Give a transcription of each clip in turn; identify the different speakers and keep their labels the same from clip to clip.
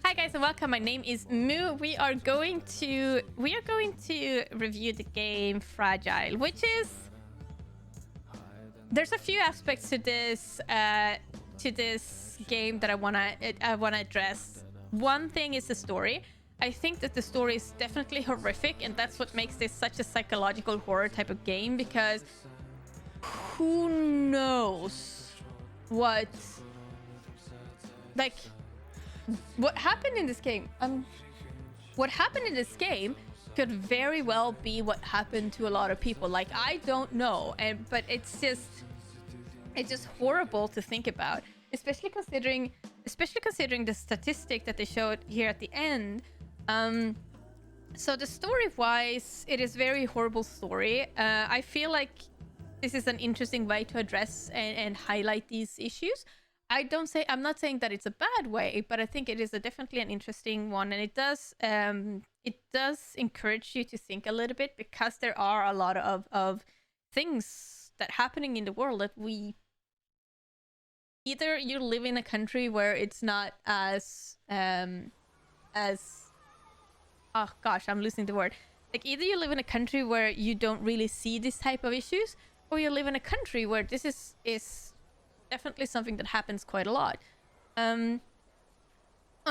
Speaker 1: Hi guys and welcome. My name is Moo. We are going to review the game Fragile, which is there's a few aspects to this game that I wanna address. One thing is the story. I think that the story is definitely horrific, and that's what makes this such a psychological horror type of game, because who knows what happened in this game. What happened in this game could very well be what happened to a lot of people. Like, I don't know, but it's just horrible to think about, especially considering the statistic that they showed here at the end. So the story-wise, it is very horrible story. I feel like this is an interesting way to address and highlight these issues. I'm not saying that it's a bad way, but I think it is definitely an interesting one, and it does encourage you to think a little bit, because there are a lot of things that happening in the world that we either you live in a country where it's not as oh gosh, I'm losing the word. Like, either you live in a country where you don't really see this type of issues, or you live in a country where this is definitely something that happens quite a lot. On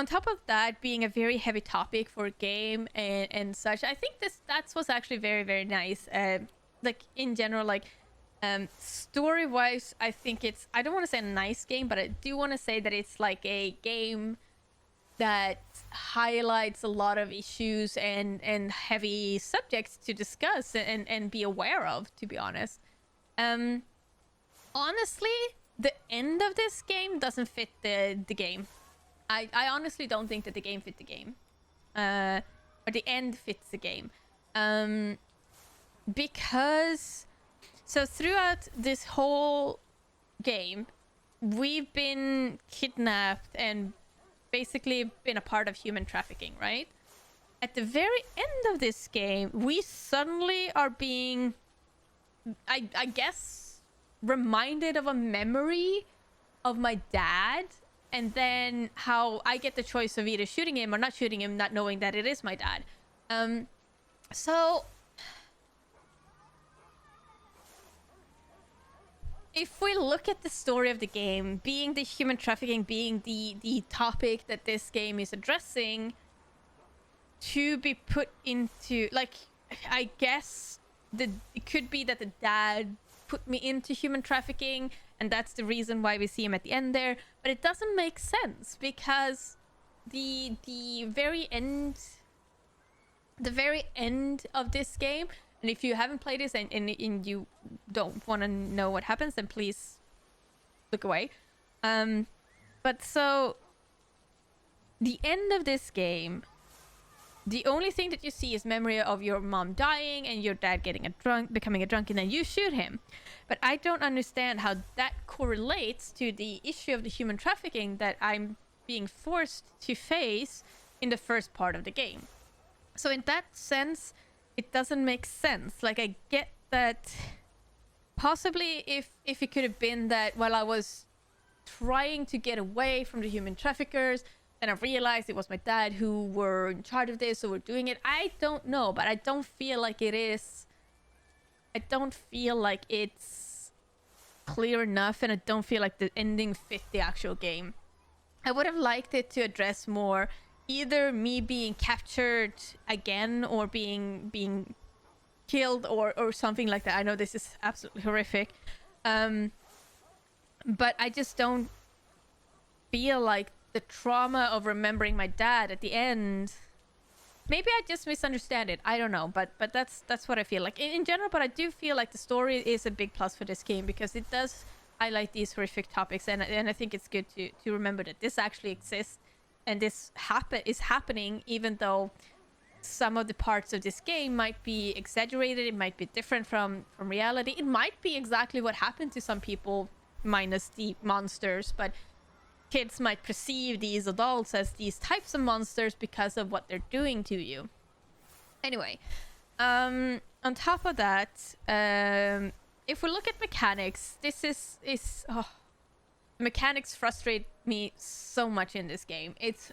Speaker 1: top of that, being a very heavy topic for a game and such, I think that was actually very, very nice. Like, in general, like, story wise, I think I don't want to say a nice game, but I do want to say that it's like a game that highlights a lot of issues and heavy subjects to discuss and be aware of, to be honest. Honestly, the end of this game doesn't fit the game. I honestly don't think that the game fit the game. Or the end fits the game. Because so throughout this whole game, we've been kidnapped and basically been a part of human trafficking, right? At the very end of this game, we suddenly are being, I guess, reminded of a memory of my dad, and then how I get the choice of either shooting him or not shooting him, not knowing that it is my dad. So if we look at the story of the game, being the human trafficking being the topic that this game is addressing, to be put into, like, I guess it could be that the dad put me into human trafficking, and that's the reason why we see him at the end there. But it doesn't make sense, because the very end of this game, and if you haven't played this and you don't want to know what happens, then please look away. But so the end of this game, the only thing that you see is memory of your mom dying and your dad becoming a drunk, and then you shoot him. But I don't understand how that correlates to the issue of the human trafficking that I'm being forced to face in the first part of the game. So in that sense, it doesn't make sense. Like, I get that possibly if it could have been that while I was trying to get away from the human traffickers, and I realized it was my dad who were in charge of this, so we're doing it. I don't know, but I don't feel like it is. I don't feel like it's clear enough, and I don't feel like the ending fit the actual game. I would have liked it to address more either me being captured again, or being killed, or something like that. I know this is absolutely horrific, but I just don't feel like the trauma of remembering my dad at the end. Maybe I just misunderstand it, I don't know, but that's what I feel like in general. But I do feel like the story is a big plus for this game, because it does highlight these horrific topics, and I think it's good to remember that this actually exists, and this is happening, even though some of the parts of this game might be exaggerated. It might be different from reality. It might be exactly what happened to some people, minus the monsters, but kids might perceive these adults as these types of monsters because of what they're doing to you. Anyway, on top of that, if we look at mechanics, this is mechanics frustrate me so much in this game. It's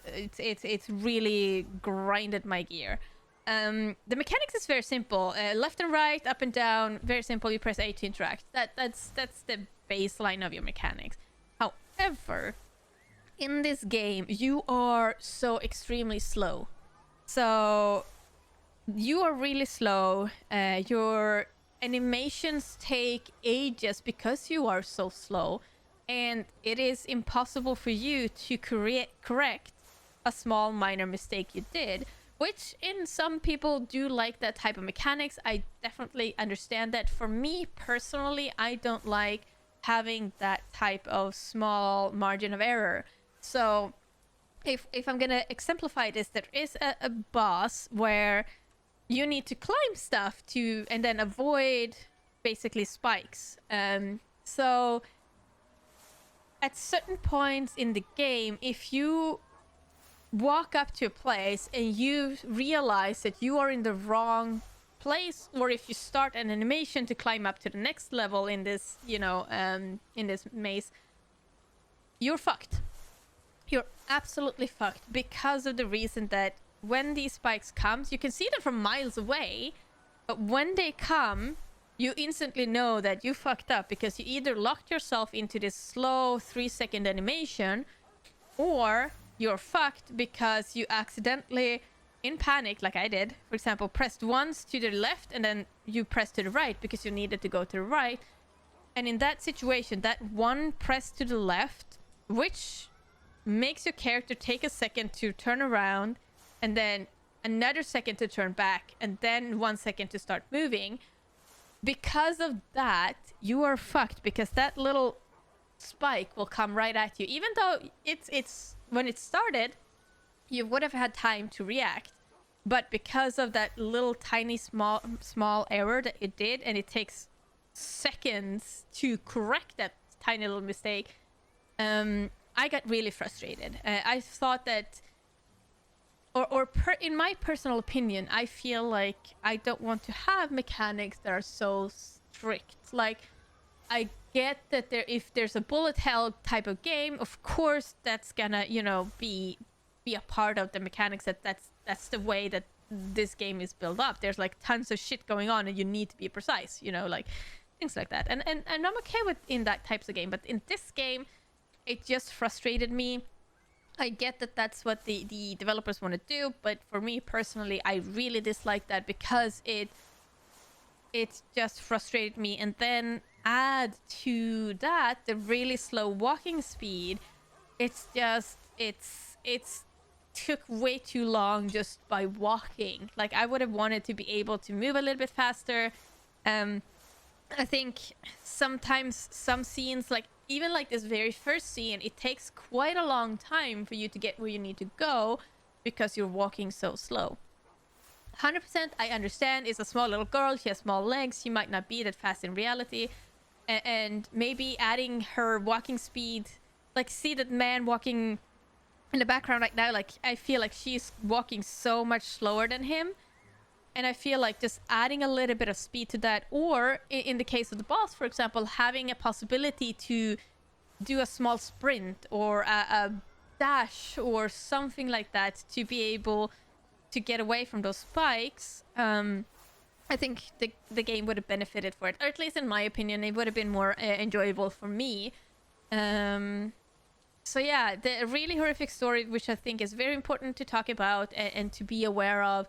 Speaker 1: really grinded my gear. The mechanics is very simple. Left and right, up and down, very simple. You press A to interact. That's the baseline of your mechanics. However, in this game, you are so extremely slow. So you are really slow. Your animations take ages because you are so slow, and it is impossible for you to correct a small minor mistake you did, which in some people do like that type of mechanics. I definitely understand that. For me personally, I don't like having that type of small margin of error. So if I'm gonna exemplify this, there is a boss where you need to climb stuff to and then avoid basically spikes. So at certain points in the game, if you walk up to a place and you realize that you are in the wrong place, or if you start an animation to climb up to the next level in this, in this maze, you're fucked. You're absolutely fucked, because of the reason that when these spikes comes, you can see them from miles away, but when they come, you instantly know that you fucked up, because you either locked yourself into this slow 3-second animation, or you're fucked because you accidentally, in panic, like I did, for example, pressed once to the left and then you pressed to the right because you needed to go to the right. And in that situation, that one press to the left, which makes your character take a second to turn around, and then another second to turn back, and then 1 second to start moving. Because of that, you are fucked, because that little spike will come right at you. Even though it's when it started, you would have had time to react. But because of that little tiny small error that it did, and it takes seconds to correct that tiny little mistake, I got really frustrated. I thought that, in my personal opinion, I feel like I don't want to have mechanics that are so strict. Like, I get that if there's a bullet hell type of game, of course that's gonna, be a part of the mechanics. That's the way that this game is built up. There's like tons of shit going on, and you need to be precise, like things like that. And I'm okay with in that types of game, but in this game, it just frustrated me. I get that that's what the developers want to do, but for me personally, I really dislike that, because it just frustrated me. And then add to that the really slow walking speed. It's took way too long just by walking. Like, I would have wanted to be able to move a little bit faster. I think sometimes some scenes, like even like this very first scene, it takes quite a long time for you to get where you need to go because you're walking so slow. 100% I understand, it's a small little girl, she has small legs, she might not be that fast in reality, and maybe adding her walking speed, like see that man walking in the background right now, like I feel like she's walking so much slower than him, and I feel like just adding a little bit of speed to that, or in the case of the boss, for example, having a possibility to do a small sprint or a dash or something like that to be able to get away from those spikes. I think the game would have benefited for it, or at least in my opinion, it would have been more enjoyable for me. So yeah, the really horrific story, which I think is very important to talk about and to be aware of,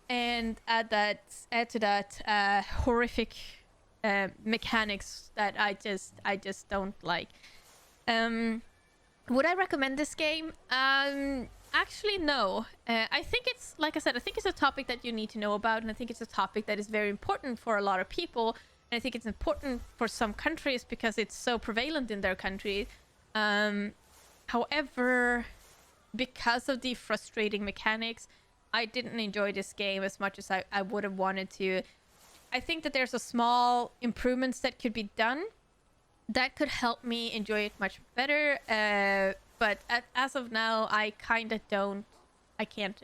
Speaker 1: and add to that horrific mechanics that I just don't like. Would I recommend this game? Actually, no. I think it's, like I said, I think it's a topic that you need to know about, and I think it's a topic that is very important for a lot of people, and I think it's important for some countries because it's so prevalent in their country. However, because of the frustrating mechanics, I didn't enjoy this game as much as I would have wanted to. I think that there's a small improvements that could be done that could help me enjoy it much better. But as of now, I kind of don't. I can't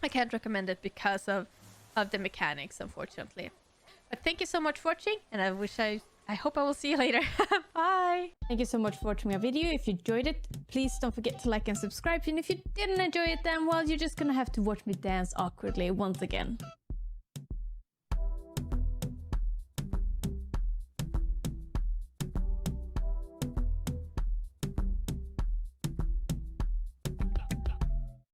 Speaker 1: recommend it because of the mechanics, unfortunately. But thank you so much for watching, and I wish I I hope I will see you later. Bye.
Speaker 2: Thank you so much for watching my video. If you enjoyed it, please don't forget to like and subscribe. And if you didn't enjoy it, then well, you're just gonna have to watch me dance awkwardly once again.